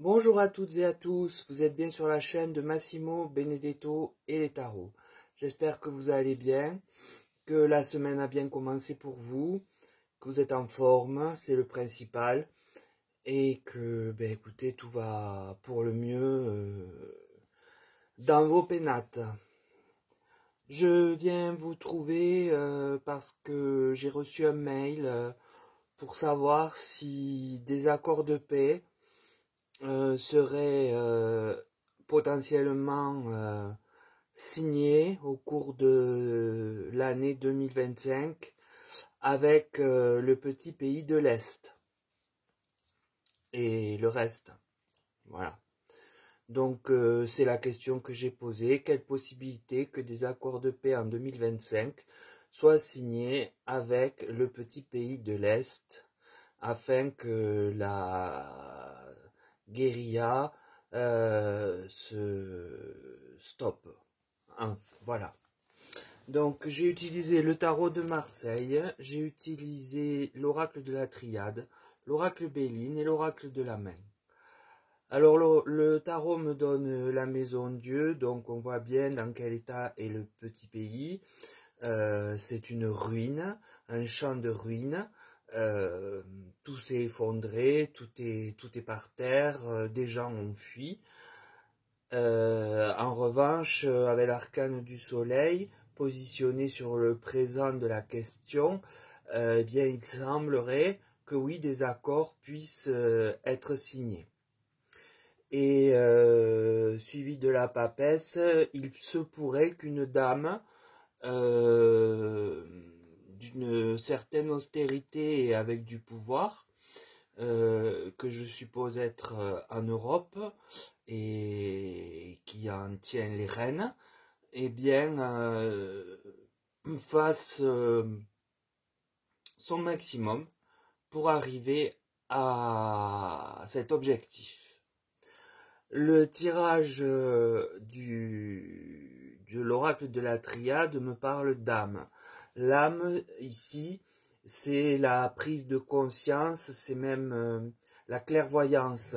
Bonjour à toutes et à tous, vous êtes bien sur la chaîne de Massimo Benedetto et les tarots. J'espère que vous allez bien, que la semaine a bien commencé pour vous, que vous êtes en forme, c'est le principal, et que, écoutez, tout va pour le mieux dans vos pénates. Je viens vous trouver parce que j'ai reçu un mail pour savoir si des accords de paix serait potentiellement signé au cours de l'année 2025 avec le petit pays de l'Est et le reste. Voilà. Donc c'est la question que j'ai posée. Quelle possibilité que des accords de paix en 2025 soient signés avec le petit pays de l'Est afin que la guérilla se stoppe. Voilà. Donc j'ai utilisé le tarot de Marseille, j'ai utilisé l'oracle de la Triade, l'oracle Béline et l'oracle de la main. Alors le tarot me donne la maison Dieu, donc on voit bien dans quel état est le petit pays. C'est une ruine, un champ de ruines. Tout s'est effondré, tout est par terre, des gens ont fui. En revanche, avec l'arcane du soleil, positionné sur le présent de la question, eh bien il semblerait que oui, des accords puissent être signés. Et suivi de la papesse, il se pourrait qu'une dame d'une certaine austérité et avec du pouvoir, que je suppose être en Europe et qui en tient les rênes, eh bien fasse son maximum pour arriver à cet objectif. Le tirage de l'oracle de la Triade me parle d'âme. L'âme, ici, c'est la prise de conscience, c'est même la clairvoyance.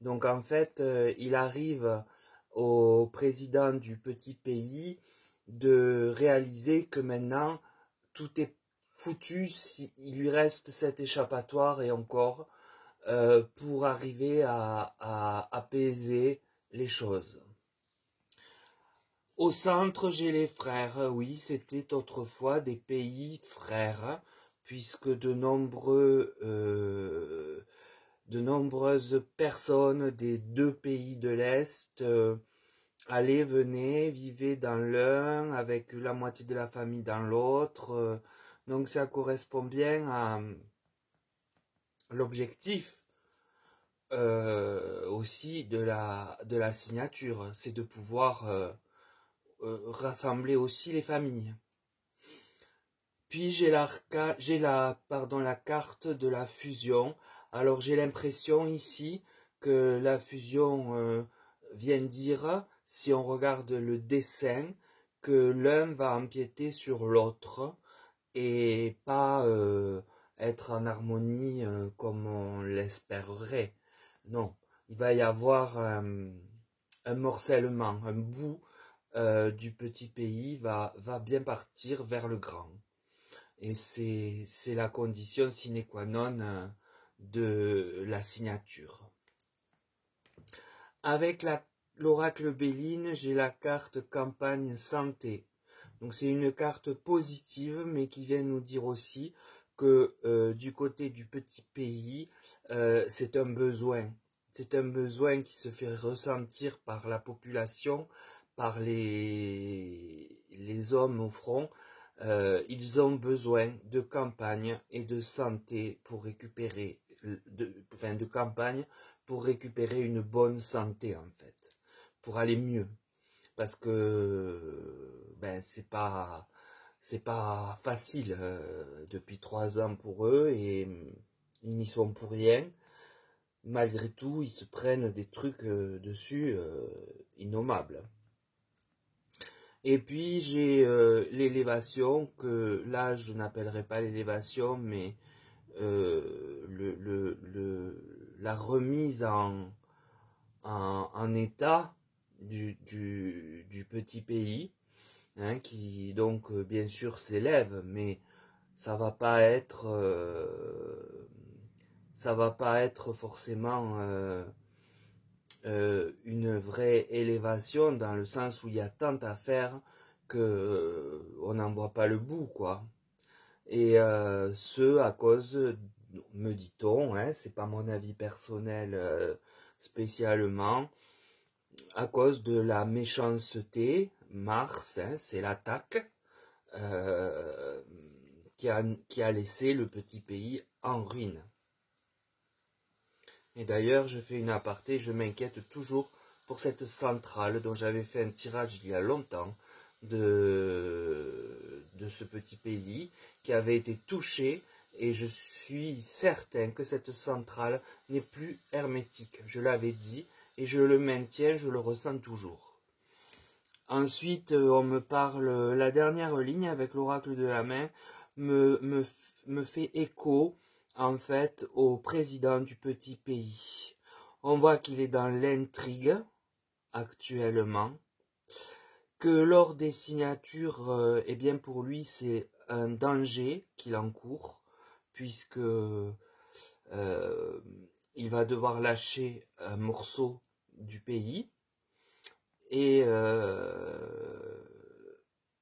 Donc en fait, il arrive au président du petit pays de réaliser que maintenant, tout est foutu, il lui reste cet échappatoire et encore, pour arriver à apaiser les choses. Au centre, j'ai les frères. Oui, c'était autrefois des pays frères, puisque de nombreuses personnes des deux pays de l'Est allaient, venaient, vivaient dans l'un, avec la moitié de la famille dans l'autre. Donc ça correspond bien à l'objectif aussi de la signature, c'est de pouvoir rassembler aussi les familles. Puis j'ai la carte de la fusion. Alors j'ai l'impression ici que la fusion vient dire, si on regarde le dessin, que l'un va empiéter sur l'autre et pas être en harmonie comme on l'espérerait. Non, il va y avoir un morcellement, un bout du petit pays va bien partir vers le grand. Et c'est la condition sine qua non de la signature. Avec l'oracle Béline, j'ai la carte campagne santé. Donc c'est une carte positive, mais qui vient nous dire aussi que du côté du petit pays, c'est un besoin. C'est un besoin qui se fait ressentir par la population, par les hommes au front. Ils ont besoin de campagne et de santé pour récupérer, de campagne pour récupérer une bonne santé en fait, pour aller mieux. Parce que c'est pas facile depuis 3 ans pour eux et ils n'y sont pour rien. Malgré tout, ils se prennent des trucs dessus innommables. Et puis j'ai l'élévation, que là je n'appellerai pas l'élévation, mais la remise en état du petit pays, hein, qui donc bien sûr s'élève, mais ça va pas être forcément une vraie élévation, dans le sens où il y a tant à faire que on n'en voit pas le bout, quoi. Et ce, à cause, me dit-on, hein, c'est pas mon avis personnel spécialement, à cause de la méchanceté. Mars, hein, c'est l'attaque, euh, qui a laissé le petit pays en ruine. Et d'ailleurs, je fais une aparté, je m'inquiète toujours pour cette centrale dont j'avais fait un tirage il y a longtemps de ce petit pays qui avait été touché, et je suis certain que cette centrale n'est plus hermétique. Je l'avais dit et je le maintiens, je le ressens toujours. Ensuite, on me parle, la dernière ligne avec l'oracle de la main me fait écho en fait au président du petit pays. On voit qu'il est dans l'intrigue actuellement, que lors des signatures, eh bien pour lui c'est un danger qu'il encourt, puisque il va devoir lâcher un morceau du pays, et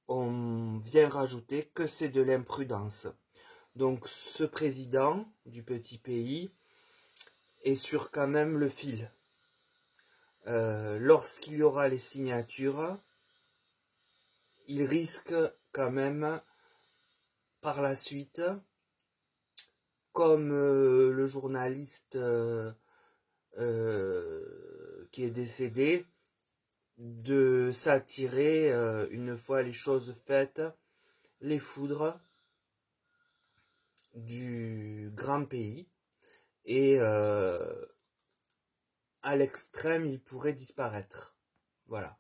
on vient rajouter que c'est de l'imprudence. Donc ce président du petit pays est sur quand même le fil. Lorsqu'il y aura les signatures, il risque quand même par la suite, comme le journaliste qui est décédé, de s'attirer, une fois les choses faites, les foudres du grand pays, et à l'extrême il pourrait disparaître. Voilà.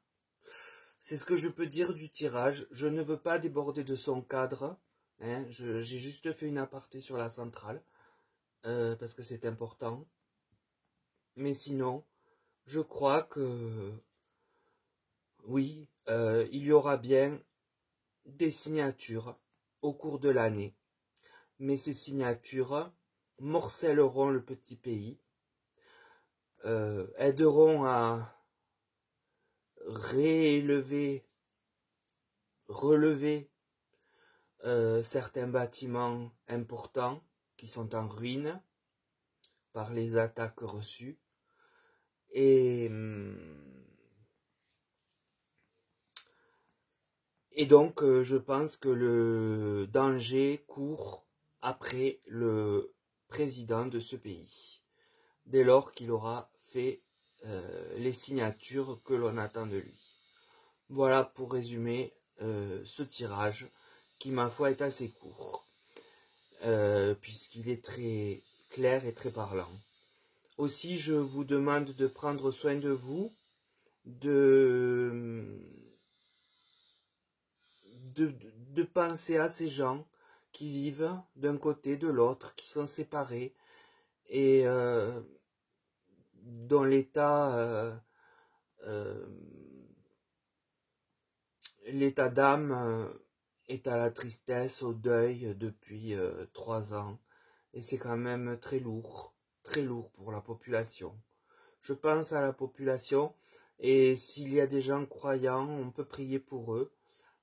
C'est ce que je peux dire du tirage. Je ne veux pas déborder de son cadre, hein. J'ai juste fait une aparté sur la centrale, parce que c'est important. Mais sinon, je crois que oui, il y aura bien des signatures au cours de l'année. Mais ces signatures morcelleront le petit pays, aideront à relever certains bâtiments importants qui sont en ruine par les attaques reçues. Et donc, je pense que le danger court après le président de ce pays, dès lors qu'il aura fait les signatures que l'on attend de lui. Voilà pour résumer ce tirage, qui ma foi est assez court, puisqu'il est très clair et très parlant. Aussi, je vous demande de prendre soin de vous, de penser à ces gens qui vivent d'un côté de l'autre, qui sont séparés, et dont l'état d'âme est à la tristesse, au deuil depuis 3 ans. Et c'est quand même très lourd pour la population. Je pense à la population, et s'il y a des gens croyants, on peut prier pour eux,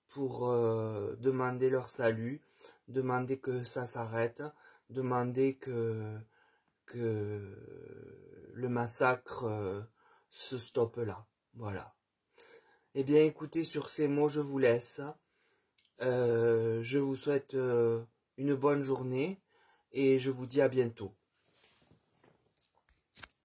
pour demander leur salut, demander que ça s'arrête, demander que le massacre se stoppe là. Voilà. Eh bien, écoutez, sur ces mots, je vous laisse. Je vous souhaite une bonne journée, et je vous dis à bientôt.